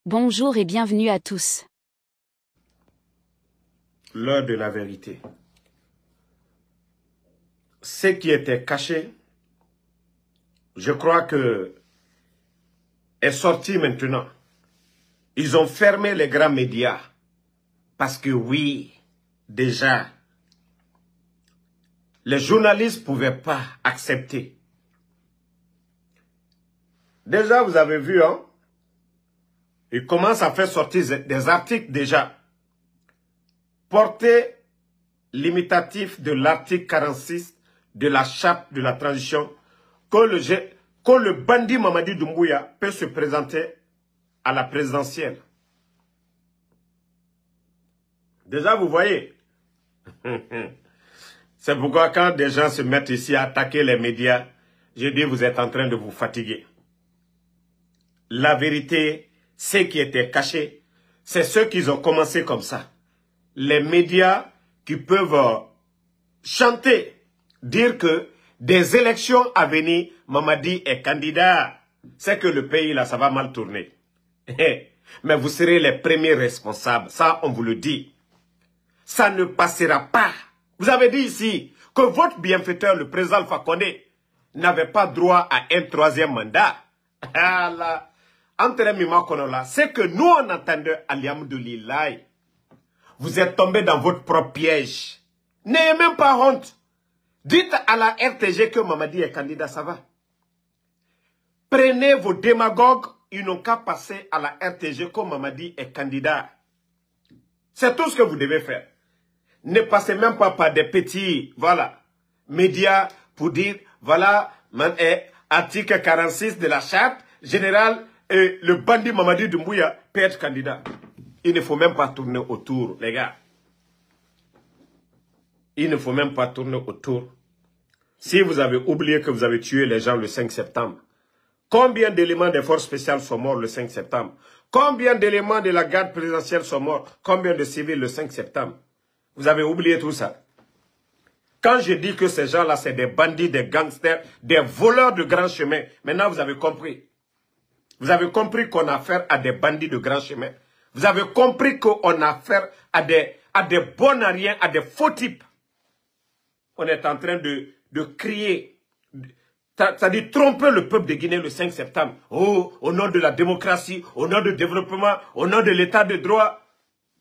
Bonjour et bienvenue à tous. L'heure de la vérité. Ce qui était caché, je crois que est sorti maintenant. Ils ont fermé les grands médias. Parce que oui, déjà, les journalistes ne pouvaient pas accepter. Déjà, vous avez vu, hein? Ils commencent à faire sortir des articles déjà. Portée limitatif de l'article 46 de la charte de la transition que le bandit Mamadi Doumbouya peut se présenter à la présidentielle. Déjà, vous voyez. C'est pourquoi quand des gens se mettent ici à attaquer les médias, je dis vous êtes en train de vous fatiguer. La vérité, ce qui était caché, c'est ceux qui ont commencé comme ça. Les médias qui peuvent chanter, dire que des élections à venir, Mamadi est candidat. C'est que le pays, là, ça va mal tourner. Mais vous serez les premiers responsables. Ça, on vous le dit. Ça ne passera pas. Vous avez dit ici que votre bienfaiteur, le président Alpha Condé, n'avait pas droit à un troisième mandat. C'est que nous, on entendait Alhamdoulilah. Vous êtes tombé dans votre propre piège. N'ayez même pas honte. Dites à la RTG que Mamadi est candidat, ça va. Prenez vos démagogues, ils n'ont qu'à passer à la RTG que Mamadi est candidat. C'est tout ce que vous devez faire. Ne passez même pas par des petits, voilà, médias pour dire, voilà, article 46 de la charte générale, et le bandit Mamadi Doumbouya peut être candidat. Il ne faut même pas tourner autour, les gars. Il ne faut même pas tourner autour. Si vous avez oublié que vous avez tué les gens le 5 septembre, combien d'éléments des forces spéciales sont morts le 5 septembre? Combien d'éléments de la garde présidentielle sont morts? Combien de civils le 5 septembre? Vous avez oublié tout ça. Quand je dis que ces gens-là, c'est des bandits, des gangsters, des voleurs de grands chemins, maintenant vous avez compris. Vous avez compris qu'on a affaire à des bandits de grands chemins. Vous avez compris qu'on a affaire à des bons à rien, à des faux types. On est en train de crier, c'est-à-dire tromper le peuple de Guinée le 5 septembre. Oh, au nom de la démocratie, au nom du développement, au nom de l'état de droit.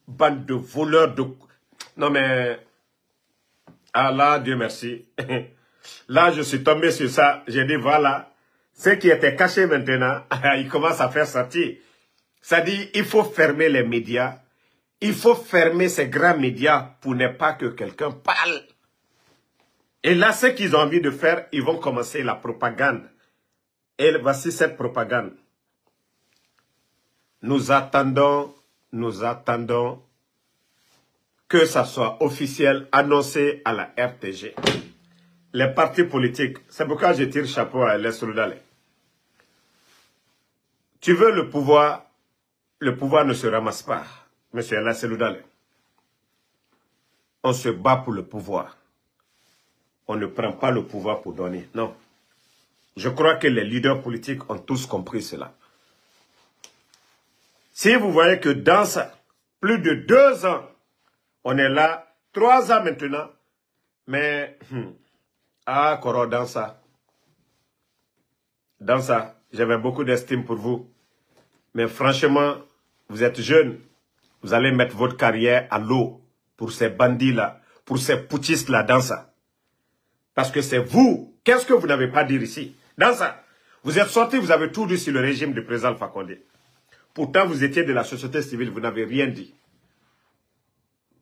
Bande de voleurs, de... Non mais... Allah, Dieu merci. Là, je suis tombé sur ça. J'ai dit, voilà. Ce qui était caché maintenant, il commence à faire sortir. C'est-à-dire, il faut fermer les médias. Il faut fermer ces grands médias pour ne pas que quelqu'un parle. Et là, ce qu'ils ont envie de faire, ils vont commencer la propagande. Et voici cette propagande. Nous attendons que ça soit officiel, annoncé à la RTG. Les partis politiques, c'est pourquoi je tire chapeau à Les Soudalais. Tu veux le pouvoir ne se ramasse pas, monsieur Les Soudalais. On se bat pour le pouvoir. On ne prend pas le pouvoir pour donner, non. Je crois que les leaders politiques ont tous compris cela. Si vous voyez que dans ça, plus de 2 ans, on est là, 3 ans maintenant, mais, Koro, dans ça, j'avais beaucoup d'estime pour vous, mais franchement, vous êtes jeunes, vous allez mettre votre carrière à l'eau pour ces bandits-là, pour ces putschistes-là, dans ça. Parce que c'est vous, qu'est-ce que vous n'avez pas dit ici? Dans ça, vous êtes sortis, vous avez tout dit sur le régime du président Alpha Condé. Pourtant, vous étiez de la société civile, vous n'avez rien dit.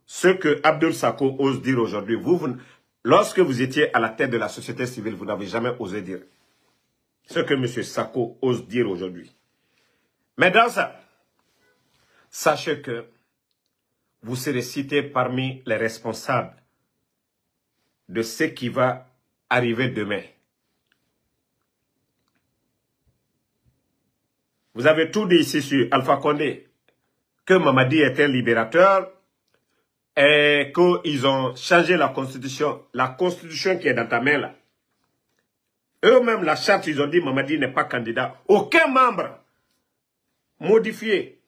Ce que Abdoul Sako ose dire aujourd'hui, lorsque vous étiez à la tête de la société civile, vous n'avez jamais osé dire. Ce que M. Sako ose dire aujourd'hui. Mais dans ça, sachez que vous serez cité parmi les responsables de ce qui va arriver demain. Vous avez tout dit ici sur Alpha Condé, que Mamadi était libérateur et qu'ils ont changé la constitution qui est dans ta main là. Eux-mêmes, la charte, ils ont dit Mamadi n'est pas candidat. Aucun membre modifié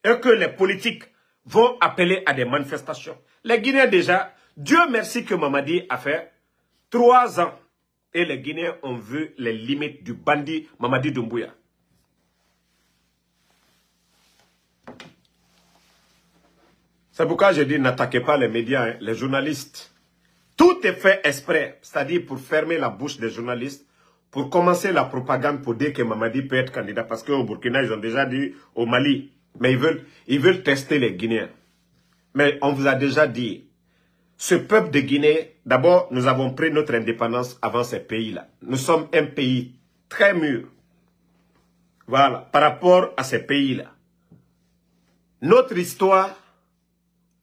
et que les politiques vont appeler à des manifestations. Les Guinéens déjà, Dieu merci que Mamadi a fait 3 ans et les Guinéens ont vu les limites du bandit Mamadi Doumbouya. C'est pourquoi je dis n'attaquez pas les médias, hein, les journalistes. Tout est fait exprès, c'est-à-dire pour fermer la bouche des journalistes, pour commencer la propagande pour dire que Mamadi peut être candidat. Parce qu'au Burkina, ils ont déjà dit au Mali. Mais ils veulent tester les Guinéens. Mais on vous a déjà dit, ce peuple de Guinée, d'abord, nous avons pris notre indépendance avant ces pays-là. Nous sommes un pays très mûr. Voilà, par rapport à ces pays-là. Notre histoire,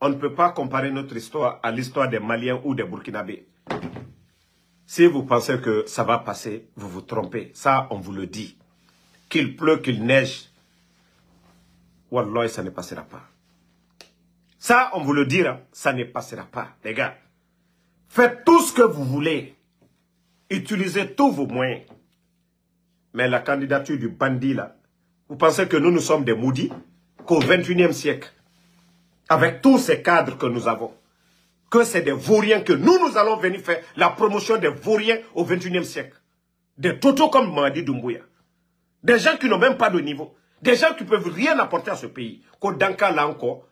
on ne peut pas comparer notre histoire à l'histoire des Maliens ou des Burkinabés. Si vous pensez que ça va passer, vous vous trompez. Ça, on vous le dit. Qu'il pleut, qu'il neige. Wallah, ça ne passera pas. Ça, on vous le dira, ça ne passera pas. Les gars, faites tout ce que vous voulez. Utilisez tous vos moyens. Mais la candidature du bandit, là, vous pensez que nous sommes des maudits? Qu'au 21e siècle, avec tous ces cadres que nous avons, que c'est des vauriens que nous allons venir faire la promotion des vauriens au 21e siècle. Des totaux comme Mamadi Doumbouya. Des gens qui n'ont même pas de niveau. Des gens qui ne peuvent rien apporter à ce pays. Ko Danka là encore,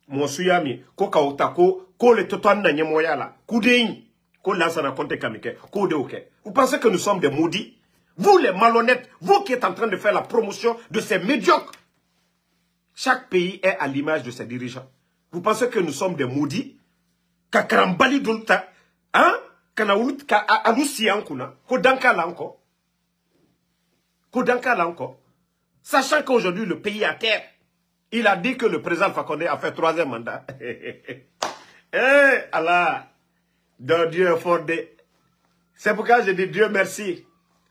Monsuyami, ko Kaotako, ko le Totan Nanyemoya là, Koudein, ko Lansana Konte Kamike, ko Deoke. Vous pensez que nous sommes des maudits? Vous les malhonnêtes, vous qui êtes en train de faire la promotion de ces médiocres. Chaque pays est à l'image de ses dirigeants. Vous pensez que nous sommes des maudits? Kakarambali Dulta, hein? Kanawut, ka Alusi Ankuna, ko Danka là encore. Ko Danka là encore. Sachant qu'aujourd'hui, le pays est à terre. Il a dit que le président Alpha Condé a fait 3e mandat. Eh, Allah, de Dieu fondé. C'est pourquoi je dis Dieu merci.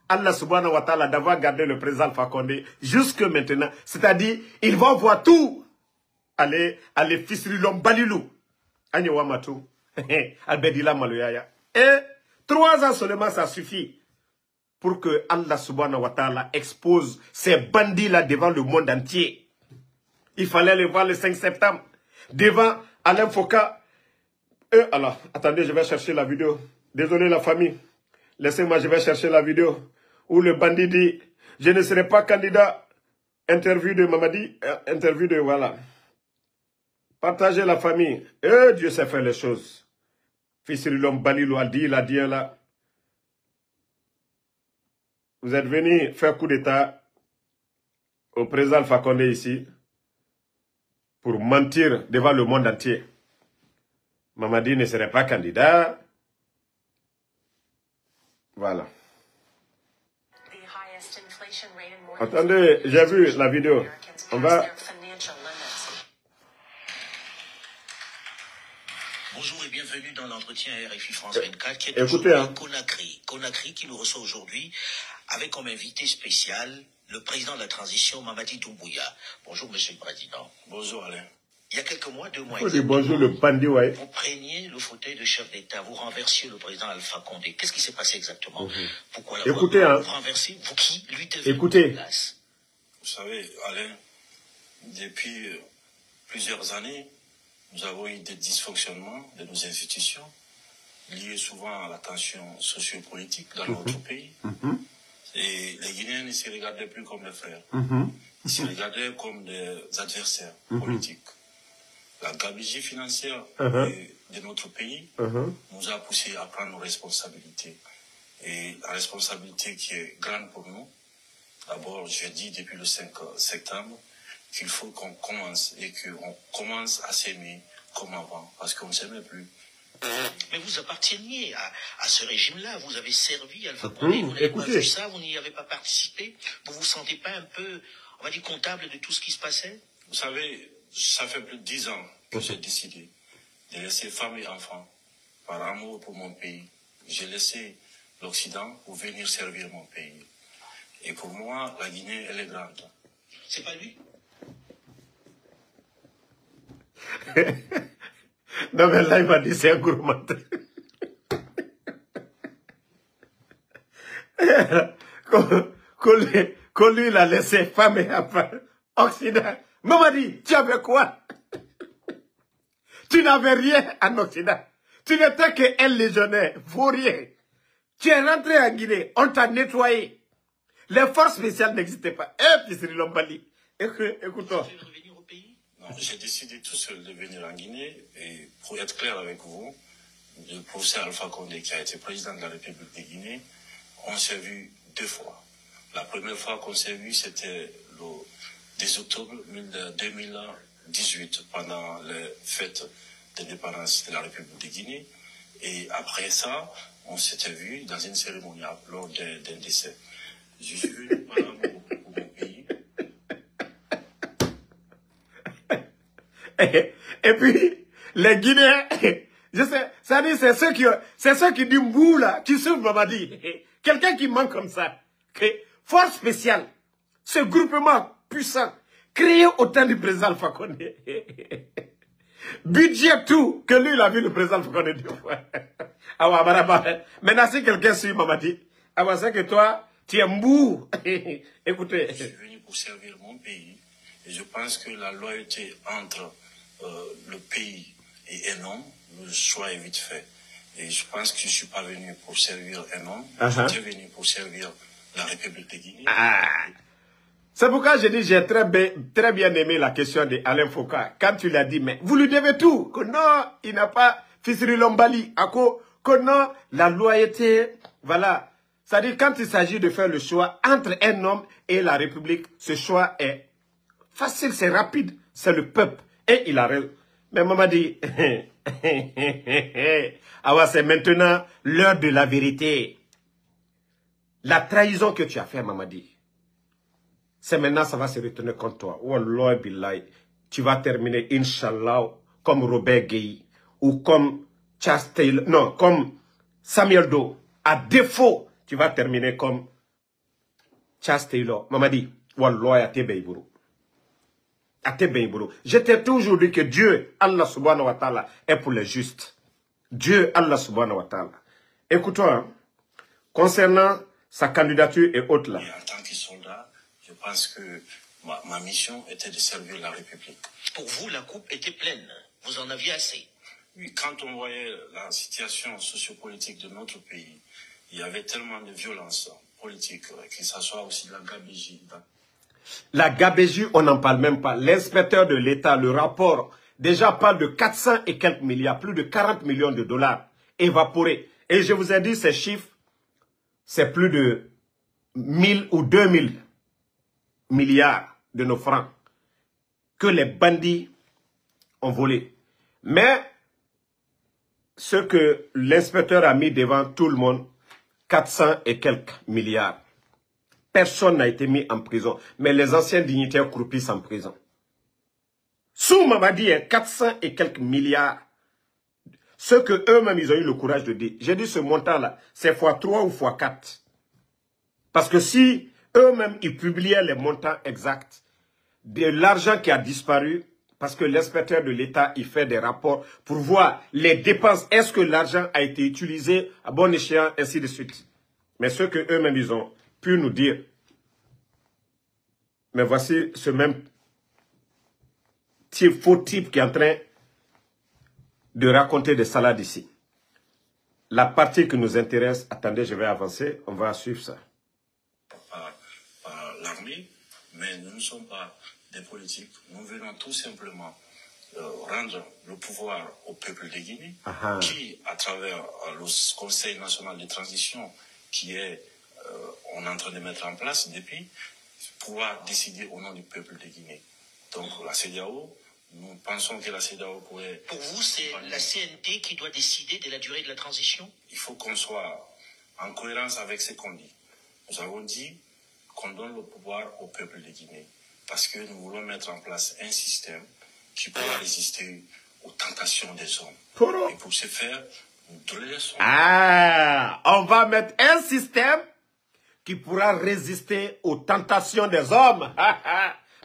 Allah subhanahu wa ta'ala d'avoir gardé le président Alpha Condé jusque maintenant. C'est-à-dire, il va voir tout. Allez, Fisrilom Balilou. Agnewa Matou. Albedila Maloyaya. Et 3 ans seulement, ça suffit. Pour que Allah subhanahu wa ta'ala expose ces bandits-là devant le monde entier. Il fallait les voir le 5 septembre. Devant Alain Foucault. Alors, attendez, je vais chercher la vidéo. Désolé la famille. Laissez-moi, je vais chercher la vidéo. Où le bandit dit, je ne serai pas candidat. Interview de Mamadi. Interview de, voilà. Partagez la famille. Dieu sait faire les choses. Fils de l'homme Balilou a dit, il a dit là. Vous êtes venu faire coup d'État au président Alpha Condé ici pour mentir devant le monde entier. Mamadi ne serait pas candidat. Voilà. Attendez, j'ai vu la vidéo. On va... Bonjour et bienvenue dans l'entretien RFI France 24 qui est écoutez, hein. Conakry qui nous reçoit aujourd'hui avec comme invité spécial le président de la transition Mamadi Doumbouya. Bonjour Monsieur le Président. Bonjour Alain. Il y a quelques mois, 2 mois, bonjour le bandit, ouais. Vous preniez le fauteuil de chef d'État, vous renversiez le président Alpha Condé. Qu'est-ce qui s'est passé exactement? Pourquoi écoutez, hein. vous renversez? Vous qui lui devez écoutez. Place? Vous savez, Alain, depuis plusieurs années, nous avons eu des dysfonctionnements de nos institutions, liés souvent à la tension sociopolitique dans notre pays. Et les Guinéens ne se regardaient plus comme des frères. Ils se regardaient comme des adversaires politiques. La gabegie financière de notre pays nous a poussé à prendre nos responsabilités. Et la responsabilité qui est grande pour nous, d'abord, je dis depuis le 5 septembre, qu'il faut qu'on commence et qu'on commence à s'aimer comme avant, parce qu'on ne s'aimait plus. Mais vous apparteniez à ce régime-là, vous avez servi Alpha Condé, vous n'avez pas vu ça, vous n'y avez pas participé, vous ne vous sentez pas un peu, on va dire, comptable de tout ce qui se passait? Vous savez, ça fait plus de 10 ans que j'ai décidé de laisser femme et enfants par amour pour mon pays. J'ai laissé l'Occident pour venir servir mon pays. Et pour moi, la Guinée, elle est grande. C'est pas lui? Non mais là il m'a dit c'est un gourmand. Qu'on lui il a laissé femme et enfant. Occident. Mamadi, tu avais quoi? Tu n'avais rien en Occident. Tu n'étais qu'un légionnaire, vaurien. Tu es rentré en Guinée, on t'a nettoyé. Les forces spéciales n'existaient pas. Et puis Cyril Lombali, écoute-toi. Non, j'ai décidé tout seul de venir en Guinée et pour être clair avec vous, le professeur Alpha Condé qui a été président de la République de Guinée, on s'est vu 2 fois. La première fois qu'on s'est vu, c'était le 10 octobre 2018 pendant les fêtes d'indépendance de la République de Guinée. Et après ça, on s'était vu dans une cérémonie lors d'un décès. Je suis venu par amour pour mon pays. Et puis, les Guinéens, je sais, ça dit, c'est ceux qui disent mbou là, qui souffrent, Mamadi. Quelqu'un qui manque comme ça. Force spéciale, ce groupement puissant, créé au temps du président Alpha Condé. Budget tout, que lui, il a vu le président Alpha Condé 2 fois. Maintenant, si quelqu'un suit Mamadi, c'est que toi, tu es mbou. Écoutez. Je suis venu pour servir mon pays. Et je pense que la loyauté entre le pays et un homme, le choix est vite fait. Et je pense que je ne suis pas venu pour servir un homme, je suis venu pour servir la République de Guinée. C'est pourquoi je dis, j'ai très bien aimé la question d'Alain Foucault. Quand tu l'as dit, mais vous lui devez tout. Que non, il n'a pas Fissiri Lombali. Que non, la loyauté, voilà. C'est-à-dire, quand il s'agit de faire le choix entre un homme et la République, ce choix est facile, c'est rapide. C'est le peuple. Et il a raison. Mais maman dit, c'est maintenant l'heure de la vérité. La trahison que tu as fait, Mamadi, c'est maintenant, ça va se retourner contre toi. Wallah billahi, tu vas terminer, Inch'Allah, comme Robert Gueye, ou comme Charles Taylor, non, comme Samuel Doe. À défaut, tu vas terminer comme Charles Taylor. Mamadi, wallah, ya tebe iburu. Je t'ai toujours dit que Dieu, Allah subhanahu wa ta'ala, est pour les justes. Dieu, Allah subhanahu wa ta'ala. Écoute-toi, hein, concernant sa candidature et autres là. Et en tant que soldat, je pense que ma mission était de servir la République. Pour vous, la coupe était pleine. Vous en aviez assez. Oui, quand on voyait la situation sociopolitique de notre pays, il y avait tellement de violence politique, que ça soit aussi la gabegie. La gabegie, on n'en parle même pas. L'inspecteur de l'État, le rapport, déjà parle de 400 et quelques milliards, plus de 40 millions de dollars évaporés. Et je vous ai dit, ces chiffres, c'est plus de 1000 ou 2000 milliards de nos francs que les bandits ont volé. Mais ce que l'inspecteur a mis devant tout le monde, 400 et quelques milliards. Personne n'a été mis en prison. Mais les anciens dignitaires croupissent en prison. Sous Mamadi, 400 et quelques milliards. Ce que eux-mêmes, ils ont eu le courage de dire. J'ai dit ce montant-là, c'est x3 ou x4. Parce que si eux-mêmes, ils publiaient les montants exacts de l'argent qui a disparu, parce que l'inspecteur de l'État, il fait des rapports pour voir les dépenses. Est-ce que l'argent a été utilisé à bon escient, ainsi de suite. Mais ce que eux-mêmes, ils ont pu nous dire. Mais voici ce même faux type qui est en train de raconter des salades ici. La partie qui nous intéresse, attendez, je vais avancer, on va suivre ça. Par l'armée, mais nous ne sommes pas des politiques. Nous venons tout simplement rendre le pouvoir au peuple de Guinée, qui, à travers le Conseil national de transition, qui est on est en train de mettre en place depuis, pouvoir décider au nom du peuple de Guinée. Donc la CEDEAO, nous pensons que la CEDEAO pourrait... Pour vous, c'est la CNT qui doit décider de la durée de la transition? Il faut qu'on soit en cohérence avec ce qu'on dit. Nous avons dit qu'on donne le pouvoir au peuple de Guinée parce que nous voulons mettre en place un système qui pourra résister aux tentations des hommes. Et pour ce faire, nous laissons... on va mettre un système qui pourra résister aux tentations des hommes.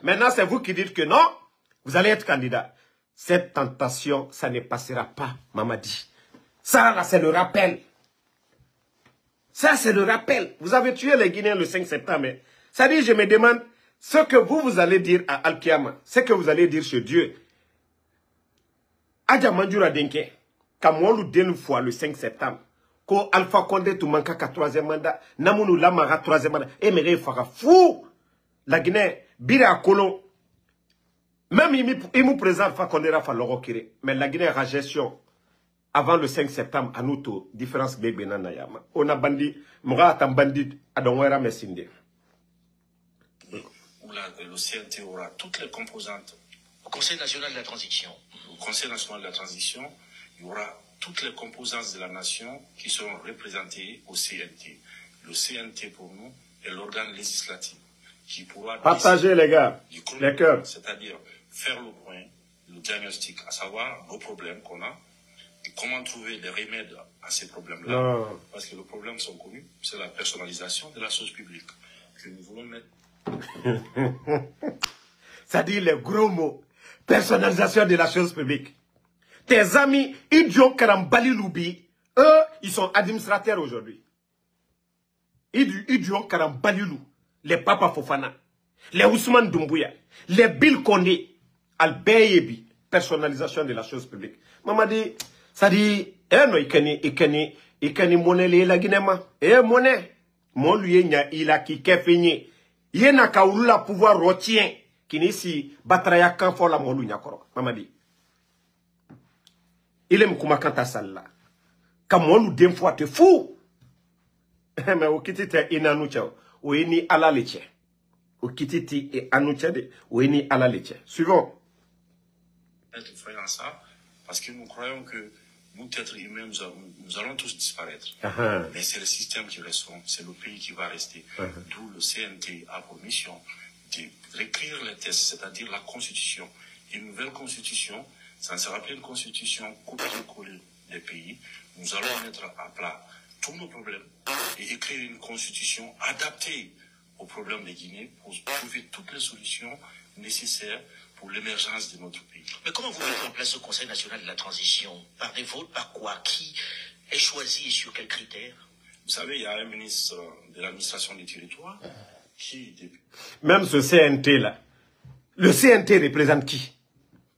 Maintenant, c'est vous qui dites que non, vous allez être candidat. Cette tentation, ça ne passera pas, Mamadi. Ça, là, c'est le rappel. Ça, c'est le rappel. Vous avez tué les Guinéens le 5 septembre. Ça dit, je me demande, Ce que vous allez dire à Al-Kiyama, ce que vous allez dire chez Dieu. Adja Mandjura Denke, Kamolu Denu fois le 5 septembre, ko Alpha Condé tout manque qu'à 3e mandat, Namounou Lamara 3e mandat, et Méré Fara fou, la Guinée, Bira Colon, même il nous présente Alpha Condé Rafa Lorokire, mais la Guinée a gestion avant le 5 septembre, à nous, différence bébé Nanayama. On a bandit, Moura a bandit, à Donwera Messinde. Le CNT aura toutes les composantes. Au Conseil national de la transition. Au Conseil national de la transition, il y aura toutes les composantes de la nation qui seront représentées au CNT. Le CNT, pour nous, est l'organe législatif qui pourra... Partager, les gars, les cœurs. C'est-à-dire faire le point, le diagnostic, à savoir nos problèmes qu'on a, et comment trouver des remèdes à ces problèmes-là. Parce que les problèmes sont connus, c'est la personnalisation de la chose publique que nous voulons mettre. Ça dit les gros mots. Personnalisation de la chose publique. Tes amis, Idjo Karambali Loubi, eux, ils sont administrateurs aujourd'hui. Idjo Karambali Lou, les Papa Fofana, les Ousmane Doumbouya, les Bill Kondé, Al-Beyebi, personnalisation de la chose publique. Maman dit, ça dit, non, ikani monnaie la Guinema. Monnaie. Mon lui, il a qui fini. Yena kaulula pouvoir rotien qui nisi batraya kan fo la molu nyakoro mamadi il aime kuma kanta salla kam molu dem fois te fou mais o kitite inanu chao o ini ala leche o kititi et anu chade o ini ala leche suivant être frère en ça parce que nous croyons que nous êtres humains nous allons tous disparaître. Mais c'est le système qui reste, c'est le pays qui va rester. D'où le CNT a pour mission de réécrire les textes, c'est-à-dire la constitution. Une nouvelle constitution, ça ne sera plus une constitution copier-coller des pays. Nous allons mettre à plat tous nos problèmes et écrire une constitution adaptée aux problèmes de Guinée pour trouver toutes les solutions nécessaires pour l'émergence de notre pays. Mais comment vous mettez en place ce Conseil national de la transition? Par des votes, par quoi? Qui est choisi et sur quels critères? Vous savez, il y a un ministre de l'administration des territoires qui... Même ce CNT-là, le CNT représente qui?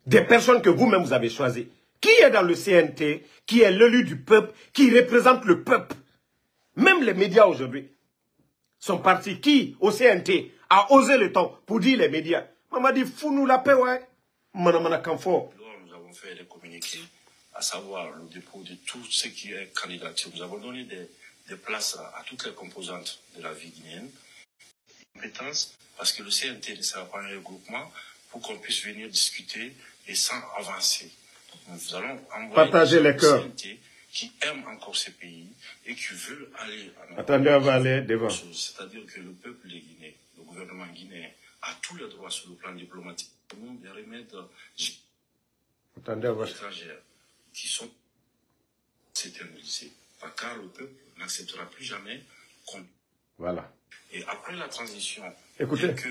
Des personnes que vous-même vous avez choisies. Qui est dans le CNT, qui est l'élu du peuple, qui représente le peuple? Même les médias aujourd'hui sont partis. Qui, au CNT, a osé le temps pour dire les médias? Maman dit, fous-nous la paix, ouais. Nous avons fait des communiqués, à savoir le dépôt de tout ce qui est candidature. Nous avons donné des places à toutes les composantes de la vie guinéenne. Compétences, parce que le CNT ne sera pas un regroupement pour qu'on puisse venir discuter et sans avancer. Nous allons envoyer partager les cœurs CNT qui aime encore ce pays et qui veut aller à attendez, on va aller devant. C'est-à-dire que le peuple de Guinée, le gouvernement guinéen, a tous les droits sur le plan diplomatique. Des remèdes étrangers qui sont éternisés. Car le peuple n'acceptera plus jamais qu'on... Voilà. Et après la transition, écoutez, dès que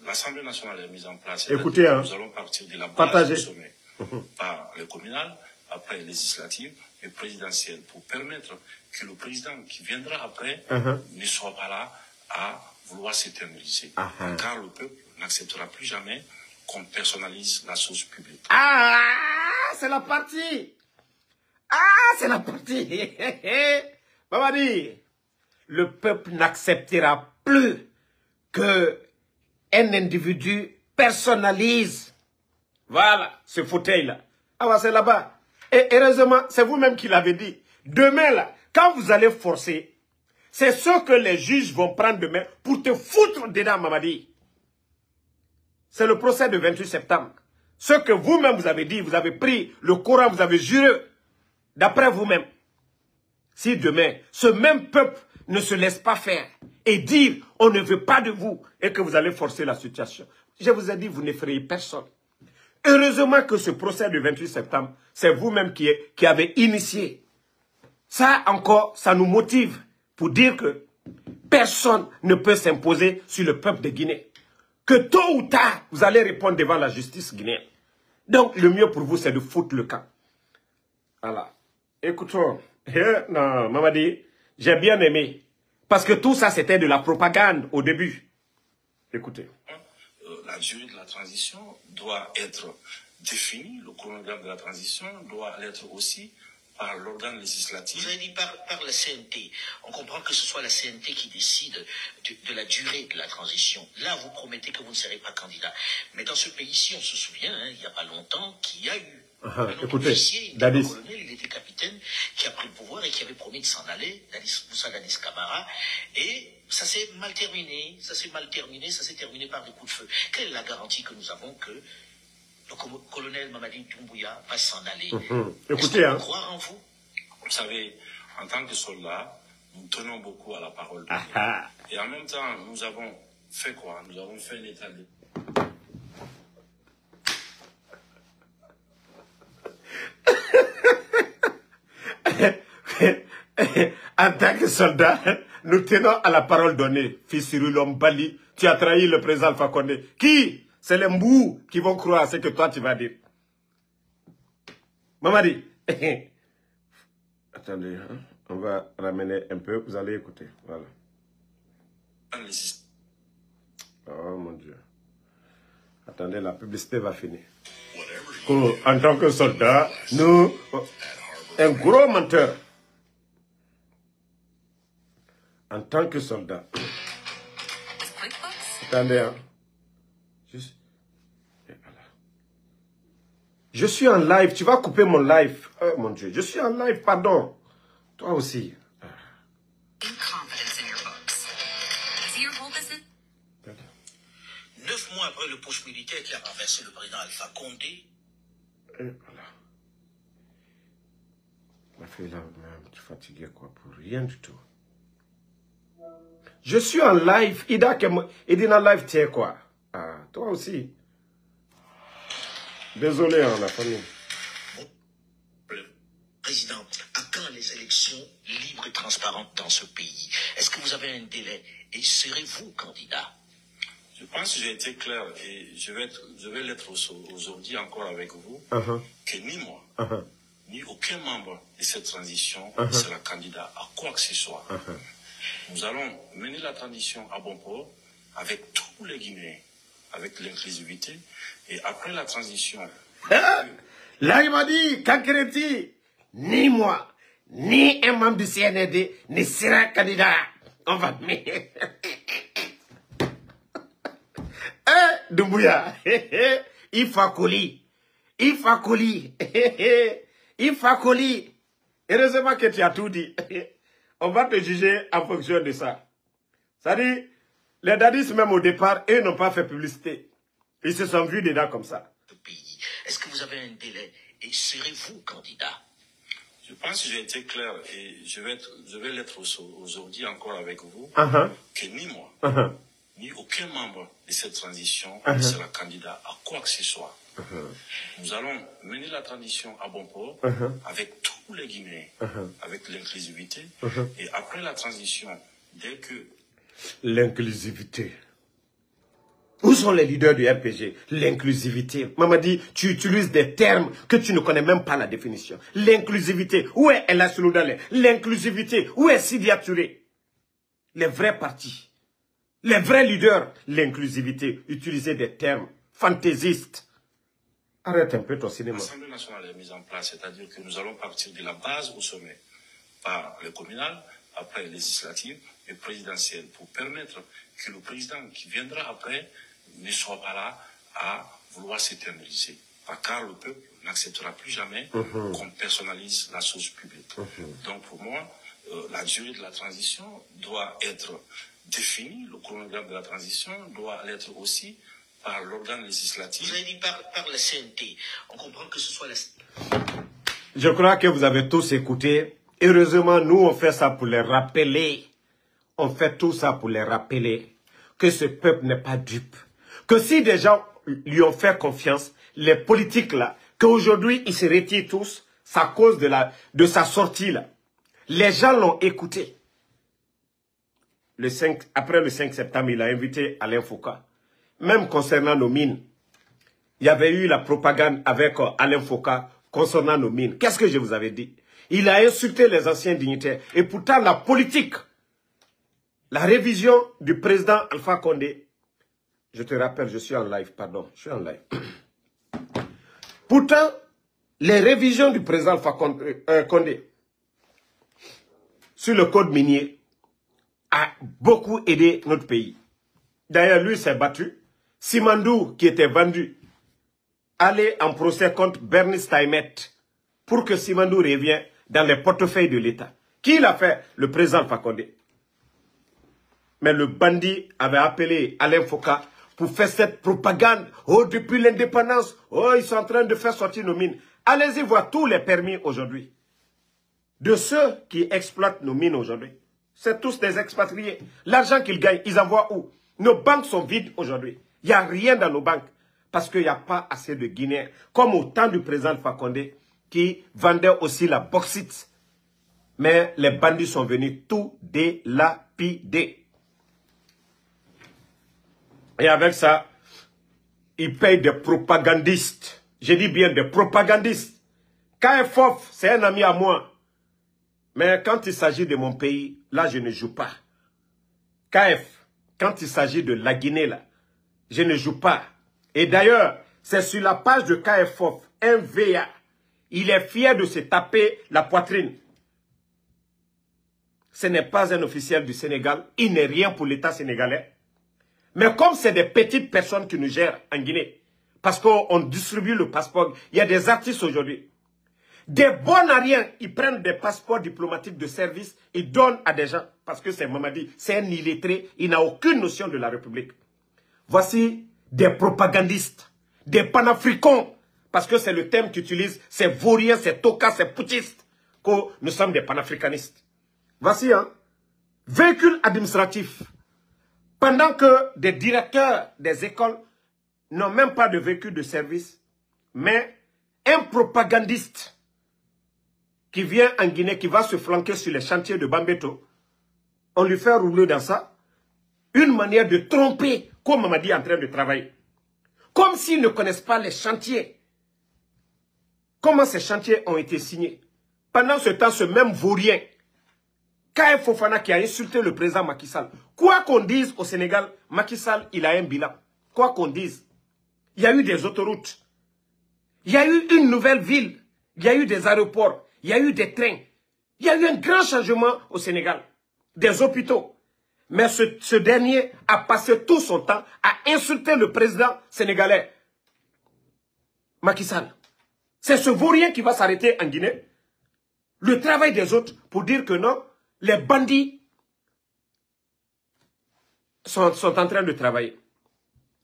l'Assemblée nationale est mise en place, écoutez, nous allons partir de la base du sommet par les communales, après les législatives et présidentielles, pour permettre que le président qui viendra après ne soit pas là à vouloir s'éterniser. Car le peuple n'acceptera plus jamais qu'on personnalise la chose publique. Ah, c'est la partie. Ah, c'est la partie. Mamadi, le peuple n'acceptera plus que un individu personnalise. Voilà, ce fauteuil-là. Ah, c'est là-bas. Et heureusement, c'est vous-même qui l'avez dit. Demain, là, quand vous allez forcer, c'est ce que les juges vont prendre demain pour te foutre dedans, Mamadi. C'est le procès de 28 septembre. Ce que vous-même vous avez dit, vous avez pris le Coran, vous avez juré, d'après vous-même. Si demain, ce même peuple ne se laisse pas faire et dire on ne veut pas de vous et que vous allez forcer la situation, je vous ai dit, vous n'effrayez personne. Heureusement que ce procès du 28 septembre, c'est vous-même qui avez initié. Ça encore, ça nous motive pour dire que personne ne peut s'imposer sur le peuple de Guinée. Que tôt ou tard, vous allez répondre devant la justice guinéenne. Donc, le mieux pour vous, c'est de foutre le camp. Voilà. Écoutons. Non, Mamadi, j'ai bien aimé. Parce que tout ça, c'était de la propagande au début. Écoutez. La durée de la transition doit être définie, le chronogramme de la transition doit l'être aussi par l'organe législatif. Vous avez dit par la CNT. On comprend que ce soit la CNT qui décide de la durée de la transition. Là, vous promettez que vous ne serez pas candidat. Mais dans ce pays-ci, on se souvient, hein, il n'y a pas longtemps, qu'il y a eu un autre officier, un colonel, il était capitaine, qui a pris le pouvoir et qui avait promis de s'en aller, Moussa Dadis Camara, et ça s'est mal terminé, ça s'est terminé par des coups de feu. Quelle est la garantie que nous avons que le colonel Mamadi Doumbouya va s'en aller? Écoutez, hein. Croire en vous? Vous savez, en tant que soldats, nous tenons beaucoup à la parole. Et en même temps, nous avons fait quoi? Nous avons fait un état de... En tant que soldat, nous tenons à la parole donnée. Fils Cyril Bali, tu as trahi le président Alpha Condé. Qui? C'est les mbous qui vont croire à ce que toi tu vas dire. Mamadi. Attendez, hein? On va ramener un peu, vous allez écouter. Voilà. Oh mon Dieu. Attendez, la publicité va finir. En tant que soldat, nous... Un gros menteur. En tant que soldat. Attendez, hein. Je suis en live. Tu vas couper mon live. Oh mon Dieu. Je suis en live, pardon. Toi aussi. 9 mois après le putsch militaire qui a renversé le président Alpha Condé. Et voilà. Ma fille là, tu es fatigué quoi, pour rien du tout. Je suis en live. Ida dit en live, tiens quoi. Ah, toi aussi. Désolé, hein, la famille. Président, à quand les élections libres et transparentes dans ce pays? Est-ce que vous avez un délai? Et serez-vous candidat? Je pense que j'ai été clair et je vais l'être aujourd'hui encore avec vous, que ni moi, ni aucun membre de cette transition ne sera candidat à quoi que ce soit. Nous allons mener la transition à bon port avec tous les Guinéens, avec l'inclusivité. Et après la transition... Là, il m'a dit, Kankereti, ni moi, ni un membre du CNRD ne sera candidat. On va mettre... Doumbouya, il faut coller. Heureusement que tu as tout dit. On va te juger en fonction de ça. C'est-à-dire, les dadis, même au départ, eux n'ont pas fait publicité. Ils se sont vus dedans comme ça. Est-ce que vous avez un délai? Et serez-vous candidat? Je pense que j'ai été clair et je vais l'être aujourd'hui encore avec vous, que ni moi, ni aucun membre de cette transition ne sera candidat à quoi que ce soit. Nous allons mener la transition à bon port avec tous les Guinéens, avec l'inclusivité. Et après la transition, dès que... L'inclusivité. Où sont les leaders du RPG? L'inclusivité. Maman dit, tu utilises des termes que tu ne connais même pas la définition. L'inclusivité. Où est El Aslouda? L'inclusivité. Où est Sidia Touré? Les vrais partis. Les vrais leaders. L'inclusivité. Utiliser des termes fantaisistes. Arrête un peu ton cinéma. L'Assemblée nationale est mise en place, c'est-à-dire que nous allons partir de la base au sommet, par le communal, après les législatives et présidentielles, pour permettre que le président qui viendra après ne soit pas là à vouloir s'éterniser. Car le peuple n'acceptera plus jamais qu'on personnalise la chose publique. Donc pour moi, la durée de la transition doit être définie, le chronogramme de la transition doit l'être aussi par l'organe législatif. Vous avez dit par la CNT. On comprend que ce soit la... Je crois que vous avez tous écouté. Heureusement, nous, on fait ça pour les rappeler. On fait tout ça pour les rappeler que ce peuple n'est pas dupe. Que si des gens lui ont fait confiance, les politiques là, qu'aujourd'hui ils se retirent tous, c'est à cause de sa sortie là. Les gens l'ont écouté. Après le 5 septembre, il a invité Alain Foucault. Même concernant nos mines, il y avait eu la propagande avec Alain Foucault concernant nos mines. Qu'est-ce que je vous avais dit? Il a insulté les anciens dignitaires. Et pourtant, la politique, la révision du président Alpha Condé, Je te rappelle, je suis en live, pardon, je suis en live. Pourtant, les révisions du président Alpha Condé sur le code minier a beaucoup aidé notre pays. D'ailleurs, lui s'est battu. Simandou, qui était vendu, allait en procès contre Bernice Taimet pour que Simandou revienne dans les portefeuilles de l'État. Qui l'a fait? Le président Alpha Condé. Mais le bandit avait appelé Alain Foka pour faire cette propagande. Oh, depuis l'indépendance, oh, ils sont en train de faire sortir nos mines. Allez-y voir tous les permis aujourd'hui. De ceux qui exploitent nos mines aujourd'hui. C'est tous des expatriés. L'argent qu'ils gagnent, ils envoient où? Nos banques sont vides aujourd'hui. Il n'y a rien dans nos banques. Parce qu'il n'y a pas assez de Guinéens. Comme au temps du président Alpha Condé, qui vendait aussi la bauxite. Mais les bandits sont venus tout délapider. Et avec ça, ils payent des propagandistes. Je dis bien des propagandistes. KFOF, c'est un ami à moi. Mais quand il s'agit de mon pays, là, je ne joue pas. KF, quand il s'agit de la Guinée, là, je ne joue pas. Et d'ailleurs, c'est sur la page de KFOF, MVA. Il est fier de se taper la poitrine. Ce n'est pas un officiel du Sénégal. Il n'est rien pour l'État sénégalais. Mais comme c'est des petites personnes qui nous gèrent en Guinée, parce qu'on distribue le passeport, il y a des artistes aujourd'hui. Des bons à rien, ils prennent des passeports diplomatiques de service, ils donnent à des gens, parce que c'est Mamadi, c'est un illettré, il n'a aucune notion de la République. Voici des propagandistes, des panafricains, parce que c'est le thème qu'ils utilisent, c'est vauriens, c'est tokas, c'est poutistes, que nous sommes des panafricanistes. Voici un véhicule administratif. Pendant que des directeurs des écoles n'ont même pas de véhicule de service, mais un propagandiste qui vient en Guinée, qui va se flanquer sur les chantiers de Bambeto, on lui fait rouler dans ça une manière de tromper, comme Mamadi est en train de travailler. Comme s'ils ne connaissent pas les chantiers. Comment ces chantiers ont été signés? Pendant ce temps, ce même vaurien, KF Fofana qui a insulté le président Macky Sall. Quoi qu'on dise au Sénégal, Macky Sall, il a un bilan. Quoi qu'on dise. Il y a eu des autoroutes. Il y a eu une nouvelle ville. Il y a eu des aéroports. Il y a eu des trains. Il y a eu un grand changement au Sénégal. Des hôpitaux. Mais ce dernier a passé tout son temps à insulter le président sénégalais. Macky Sall. C'est ce vaurien qui va s'arrêter en Guinée. Le travail des autres pour dire que non, les bandits sont en train de travailler.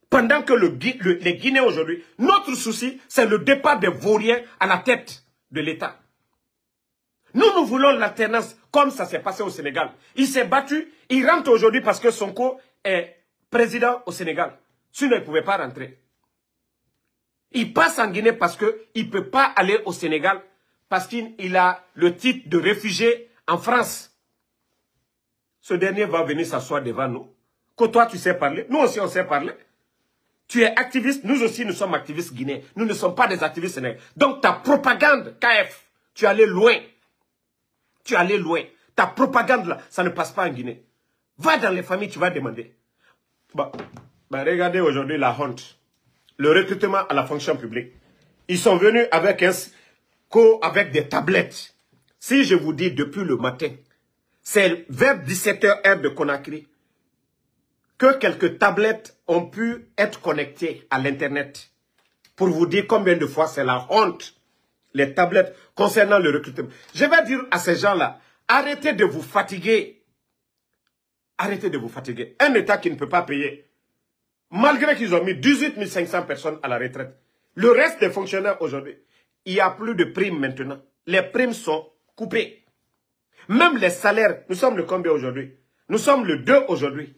Pendant que les Guinéens aujourd'hui, notre souci, c'est le départ des vauriens à la tête de l'État. Nous voulons l'alternance comme ça s'est passé au Sénégal. Il s'est battu, il rentre aujourd'hui parce que Sonko est président au Sénégal. Sinon, il ne pouvait pas rentrer. Il passe en Guinée parce qu'il ne peut pas aller au Sénégal parce qu'il a le titre de réfugié en France. Ce dernier va venir s'asseoir devant nous. Que toi, tu sais parler. Nous aussi, on sait parler. Tu es activiste. Nous aussi, nous sommes activistes guinéens. Nous ne sommes pas des activistes sénégalais. Donc, ta propagande, KF, tu es allé loin. Tu es allé loin. Ta propagande, là, ça ne passe pas en Guinée. Va dans les familles, tu vas demander. Regardez aujourd'hui la honte. Le recrutement à la fonction publique. Ils sont venus avec des tablettes. Si je vous dis depuis le matin, c'est vers 17h heure de Conakry que quelques tablettes ont pu être connectées à l'Internet. Pour vous dire combien de fois c'est la honte. Les tablettes concernant le recrutement. Je vais dire à ces gens-là, arrêtez de vous fatiguer. Arrêtez de vous fatiguer. Un État qui ne peut pas payer. Malgré qu'ils ont mis 18 500 personnes à la retraite. Le reste des fonctionnaires aujourd'hui, il n'y a plus de primes maintenant. Les primes sont coupées. Même les salaires, nous sommes le combien aujourd'hui? Nous sommes le 2 aujourd'hui.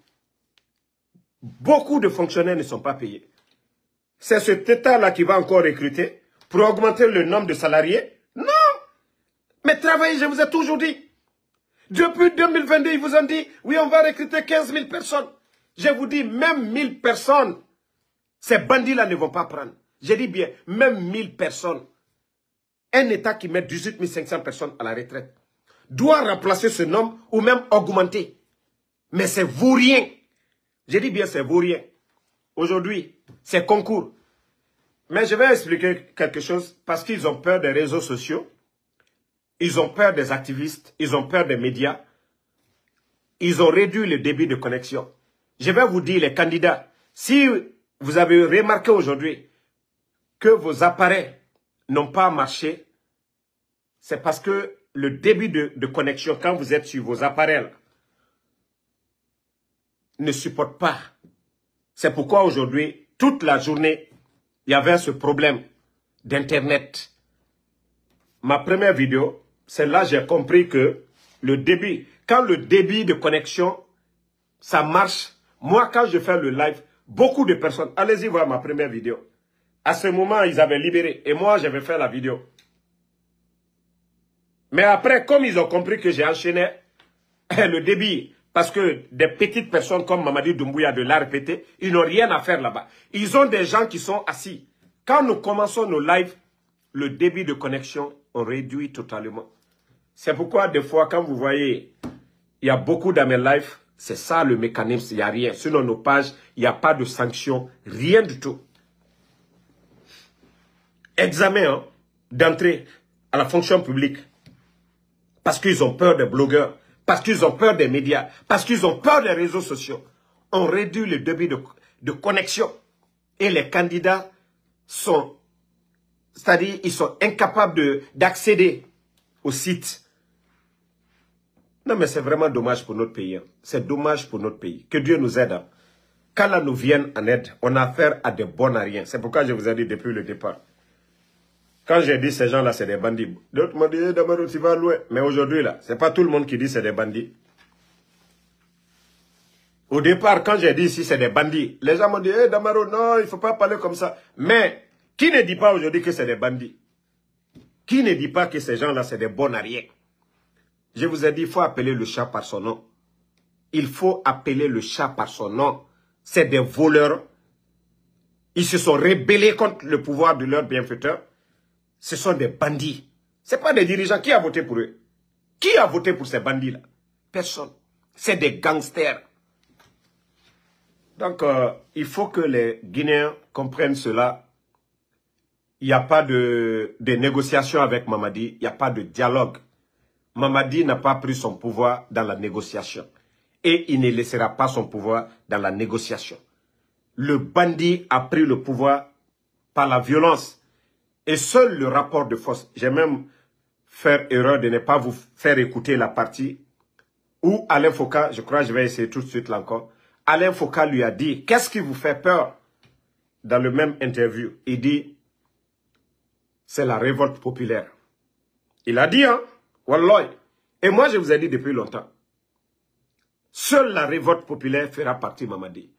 Beaucoup de fonctionnaires ne sont pas payés. C'est cet État-là qui va encore recruter pour augmenter le nombre de salariés? Non! Mais travaillez, je vous ai toujours dit. Depuis 2022, ils vous ont dit, oui, on va recruter 15 000 personnes. Je vous dis, même 1000 personnes, ces bandits-là ne vont pas prendre. Je dis bien, même 1000 personnes. Un État qui met 18 500 personnes à la retraite doit remplacer ce nombre ou même augmenter. Mais c'est vaurien. Je dis bien c'est vaurien. Aujourd'hui, c'est concours. Mais je vais expliquer quelque chose parce qu'ils ont peur des réseaux sociaux. Ils ont peur des activistes. Ils ont peur des médias. Ils ont réduit le débit de connexion. Je vais vous dire, les candidats, si vous avez remarqué aujourd'hui que vos appareils n'ont pas marché, c'est parce que le débit de connexion, quand vous êtes sur vos appareils, ne supporte pas. C'est pourquoi aujourd'hui, toute la journée, il y avait ce problème d'Internet. Ma première vidéo, c'est là que j'ai compris que le débit, quand le débit de connexion, ça marche. Moi, quand je fais le live, beaucoup de personnes, allez-y voir ma première vidéo. À ce moment, ils avaient libéré et moi, j'avais fait la vidéo. Mais après, comme ils ont compris que j'ai enchaîné le débit, parce que des petites personnes comme Mamadi Doumbouya de l'ARPT, ils n'ont rien à faire là-bas. Ils ont des gens qui sont assis. Quand nous commençons nos lives, le débit de connexion, on réduit totalement. C'est pourquoi des fois, quand vous voyez, il y a beaucoup dans mes lives, c'est ça le mécanisme, il n'y a rien. Sinon, nos pages, il n'y a pas de sanctions, rien du tout. Examen d'entrée à la fonction publique. Parce qu'ils ont peur des blogueurs, parce qu'ils ont peur des médias, parce qu'ils ont peur des réseaux sociaux. On réduit le débit de connexion. Et les candidats sont, c'est-à-dire, ils sont incapables d'accéder au site. Non, mais c'est vraiment dommage pour notre pays. C'est dommage pour notre pays. Que Dieu nous aide. Qu'Allah nous vienne en aide, on a affaire à des bons à rien. C'est pourquoi je vous ai dit depuis le départ. Quand j'ai dit ces gens-là, c'est des bandits. D'autres m'ont dit, Damaro, tu vas loin. Mais aujourd'hui, là, c'est pas tout le monde qui dit c'est des bandits. Au départ, quand j'ai dit ici, c'est des bandits, les gens m'ont dit, Damaro, non, il ne faut pas parler comme ça. Mais, qui ne dit pas aujourd'hui que c'est des bandits? Qui ne dit pas que ces gens-là, c'est des bons à rien? Je vous ai dit, il faut appeler le chat par son nom. Il faut appeler le chat par son nom. C'est des voleurs. Ils se sont rébellés contre le pouvoir de leur bienfaiteur. Ce sont des bandits. Ce n'est pas des dirigeants. Qui a voté pour eux? Qui a voté pour ces bandits-là? Personne. C'est des gangsters. Donc, il faut que les Guinéens comprennent cela. Il n'y a pas de négociation avec Mamadi. Il n'y a pas de dialogue. Mamadi n'a pas pris son pouvoir dans la négociation. Et il ne laissera pas son pouvoir dans la négociation. Le bandit a pris le pouvoir par la violence. Et seul le rapport de force, j'ai même fait erreur de ne pas vous faire écouter la partie où Alain Foucault, je crois que je vais essayer tout de suite là encore, Alain Foucault lui a dit, qu'est-ce qui vous fait peur? Dans le même interview, il dit, c'est la révolte populaire. Il a dit, hein, Wallah. Et moi je vous ai dit depuis longtemps, seule la révolte populaire fera partie Mamadi.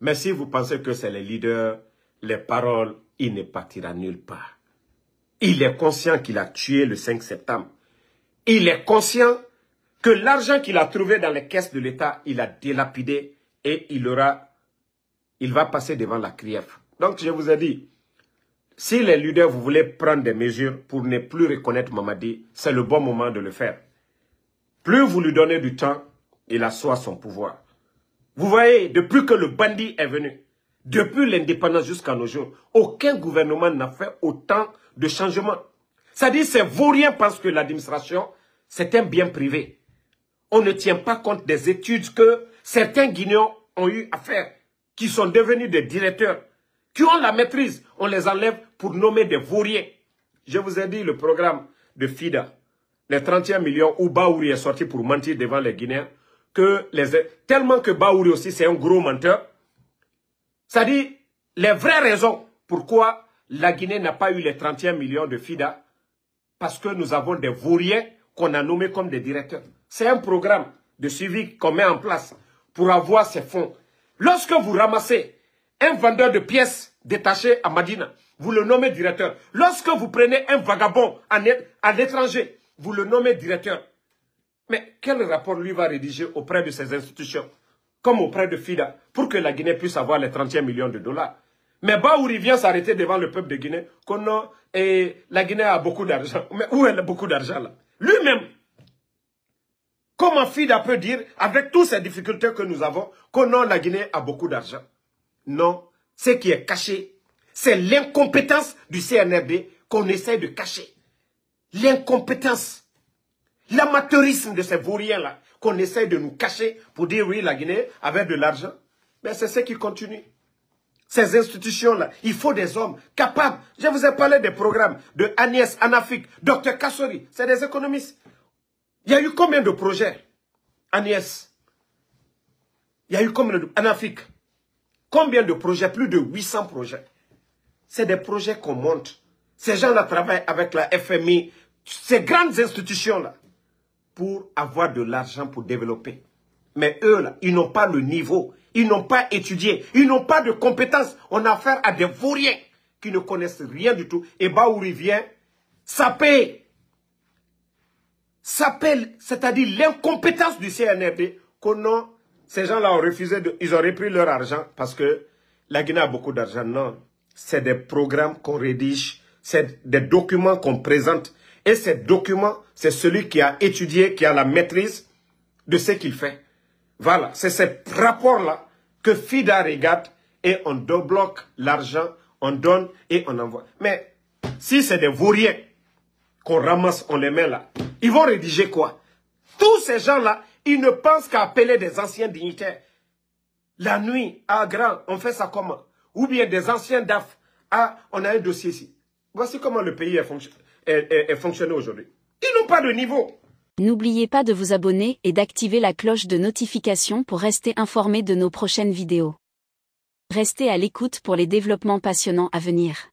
Mais si vous pensez que c'est les leaders, les paroles, il ne partira nulle part. Il est conscient qu'il a tué le 5 septembre. Il est conscient que l'argent qu'il a trouvé dans les caisses de l'État, il a délapidé et il va passer devant la CRIEF. Donc je vous ai dit, si les leaders, vous voulez prendre des mesures pour ne plus reconnaître Mamadi, c'est le bon moment de le faire. Plus vous lui donnez du temps, il assoit son pouvoir. Vous voyez, depuis que le bandit est venu, depuis l'indépendance jusqu'à nos jours, aucun gouvernement n'a fait autant de changements. C'est-à-dire, ces vauriens pensent que l'administration, c'est un bien privé. On ne tient pas compte des études que certains Guinéens ont eu à faire, qui sont devenus des directeurs, qui ont la maîtrise. On les enlève pour nommer des vauriens. Je vous ai dit le programme de FIDA, les 31 millions où Baouri est sorti pour mentir devant les Guinéens, tellement que Baouri aussi c'est un gros menteur. C'est-à-dire, les vraies raisons pourquoi la Guinée n'a pas eu les 31 millions de FIDA, parce que nous avons des vauriens qu'on a nommés comme des directeurs. C'est un programme de suivi qu'on met en place pour avoir ces fonds. Lorsque vous ramassez un vendeur de pièces détaché à Madina, vous le nommez directeur. Lorsque vous prenez un vagabond à l'étranger, vous le nommez directeur. Mais quel rapport lui va rédiger auprès de ces institutions, comme auprès de FIDA, pour que la Guinée puisse avoir les 31 millions de dollars? Mais Baouri vient s'arrêter devant le peuple de Guinée, et la Guinée a beaucoup d'argent. Mais où elle a beaucoup d'argent là? Lui-même. Comment FIDA peut dire, avec toutes ces difficultés que nous avons, que non, la Guinée a beaucoup d'argent? Non, ce qui est caché, c'est l'incompétence du CNRD qu'on essaie de cacher. L'incompétence, l'amateurisme de ces vauriens-là qu'on essaie de nous cacher pour dire oui, la Guinée avait de l'argent. Mais c'est ce qui continue. Ces institutions-là, il faut des hommes capables. Je vous ai parlé des programmes de Agnès Anafik, Dr Kassori, c'est des économistes. Il y a eu combien de projets, Agnès? Il y a eu combien de... Anafik, combien de projets? Plus de 800 projets. C'est des projets qu'on monte. Ces gens-là travaillent avec la FMI, ces grandes institutions-là, pour avoir de l'argent pour développer. Mais eux, là, ils n'ont pas le niveau. Ils n'ont pas étudié. Ils n'ont pas de compétences. On a affaire à des vauriens qui ne connaissent rien du tout. Et Baouri vient saper. Saper, c'est-à-dire l'incompétence du CNRD. Ces gens-là ont refusé, ils ont repris leur argent parce que la Guinée a beaucoup d'argent. Non, c'est des programmes qu'on rédige, c'est des documents qu'on présente. Et ces documents, c'est celui qui a étudié, qui a la maîtrise de ce qu'il fait. Voilà, c'est ce rapport-là que FIDA regarde et on débloque l'argent, on donne et on envoie. Mais si c'est des vauriens qu'on ramasse, on les met là, ils vont rédiger quoi? Tous ces gens-là, ils ne pensent qu'à appeler des anciens dignitaires. La nuit, à Grand, on fait ça comment? Ou bien des anciens DAF. Ah, on a un dossier ici. Voici comment le pays est fonctionné aujourd'hui. Ils n'ont pas de niveau. N'oubliez pas de vous abonner et d'activer la cloche de notification pour rester informé de nos prochaines vidéos. Restez à l'écoute pour les développements passionnants à venir.